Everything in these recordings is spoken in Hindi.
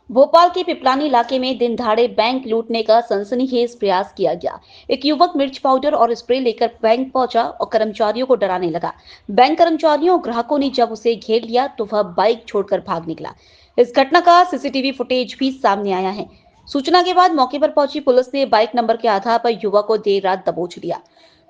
भोपाल के पिपलानी इलाके में दिन दहाड़े बैंक लूटने का सनसनीखेज प्रयास किया गया। एक युवक मिर्च पाउडर और स्प्रे लेकर बैंक पहुंचा और कर्मचारियों को डराने लगा। बैंक कर्मचारियों और ग्राहकों ने जब उसे घेर लिया तो वह बाइक छोड़कर भाग निकला। इस घटना का सीसीटीवी फुटेज भी सामने आया है। सूचना के बाद मौके पर पहुंची पुलिस ने बाइक नंबर के आधार पर युवक को देर रात दबोच लिया।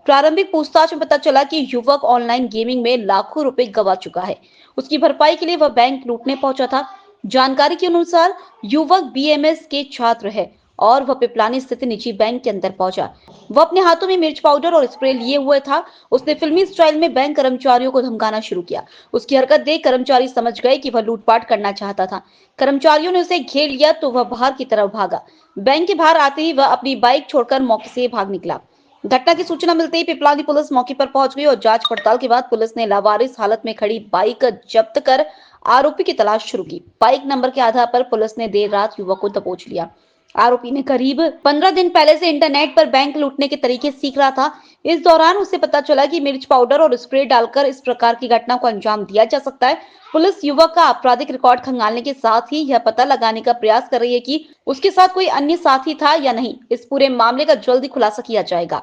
प्रारंभिक पूछताछ में पता चला कि युवक ऑनलाइन गेमिंग में लाखों रुपए गंवा चुका है। उसकी भरपाई के लिए वह बैंक लूटने पहुंचा था। जानकारी के अनुसार युवक बीएमएस के छात्र है और वह पिपलानी स्थित निजी बैंक के अंदर पहुंचा। वह अपने हाथों में मिर्च पाउडर और स्प्रे लिए हुए था। उसने फिल्मी स्टाइल में बैंक कर्मचारियों को धमकाना शुरू किया। उसकी हरकत देख कर्मचारी समझ गए कि वह लूटपाट करना चाहता था। कर्मचारियों ने उसे घेर लिया तो वह बाहर की तरफ भागा। बैंक के बाहर आते ही वह अपनी बाइक छोड़कर मौके से भाग निकला। घटना की सूचना मिलते ही पिपलानी पुलिस मौके पर पहुंच गई और जांच पड़ताल के बाद पुलिस ने लावारिस हालत में खड़ी बाइक जब्त कर आरोपी की तलाश शुरू की। बाइक नंबर के आधार पर पुलिस ने देर रात युवक को दबोच लिया। आरोपी ने करीब 15 दिन पहले से इंटरनेट पर बैंक लूटने के तरीके सीख रहा था। इस दौरान उसे पता चला कि मिर्च पाउडर और स्प्रे डालकर इस प्रकार की घटना को अंजाम दिया जा सकता है। पुलिस युवक का आपराधिक रिकॉर्ड खंगालने के साथ ही यह पता लगाने का प्रयास कर रही है कि उसके साथ कोई अन्य साथी था या नहीं। इस पूरे मामले का जल्दी खुलासा किया जाएगा।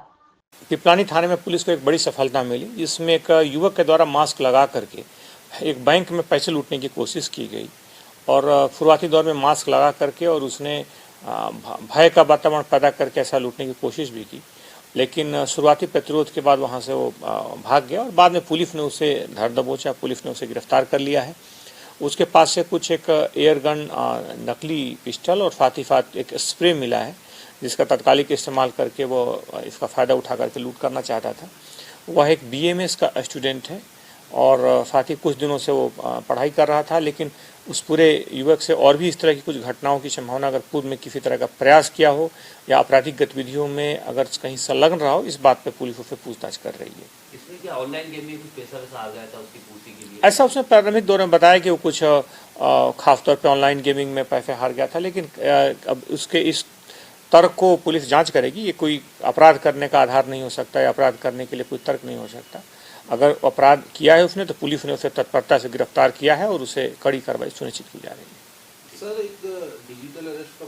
पिपलानी थाने में पुलिस को एक बड़ी सफलता मिली, जिसमें एक युवक के द्वारा मास्क लगा करके एक बैंक में पैसे लूटने की कोशिश की गई। और शुरुआती दौर में मास्क लगा करके और उसने भय का वातावरण पैदा करके ऐसा लूटने की कोशिश भी की, लेकिन शुरुआती प्रतिरोध के बाद वहां से वो भाग गया और बाद में पुलिस ने उसे धर दबोचा, पुलिस ने उसे गिरफ्तार कर लिया है। उसके पास से कुछ एक एयर गन, नकली पिस्टल और साथ ही साथ एक स्प्रे मिला है, जिसका तत्कालिक इस्तेमाल करके वो इसका फ़ायदा उठा करके लूट करना चाहता था। वह एक बीएमएस का स्टूडेंट है और साथ ही कुछ दिनों से वो पढ़ाई कर रहा था, लेकिन उस पूरे युवक से और भी इस तरह की कुछ घटनाओं की संभावना, अगर पूर्व में किसी तरह का प्रयास किया हो या आपराधिक गतिविधियों में अगर कहीं संलग्न रहा हो, इस बात पर पुलिस उससे पूछताछ कर रही है। इसमें क्या ऑनलाइन गेम में कुछ पैसा वैसा आ गया था उसकी पूर्ति के लिए? ऐसा उसने प्रारंभिक दौर में बताया कि वो कुछ खासतौर पर ऑनलाइन गेमिंग में पैसे हार गया था, लेकिन अब उसके इस तर्क को पुलिस जांच करेगी। ये कोई अपराध करने का आधार नहीं हो सकता या अपराध करने के लिए कोई तर्क नहीं हो सकता। अगर अपराध किया है उसने तो पुलिस ने उसे तत्परता से गिरफ्तार किया है और उसे कड़ी कार्रवाई सुनिश्चित की जा रही है। सर, एक डिजिटल अरेस्ट का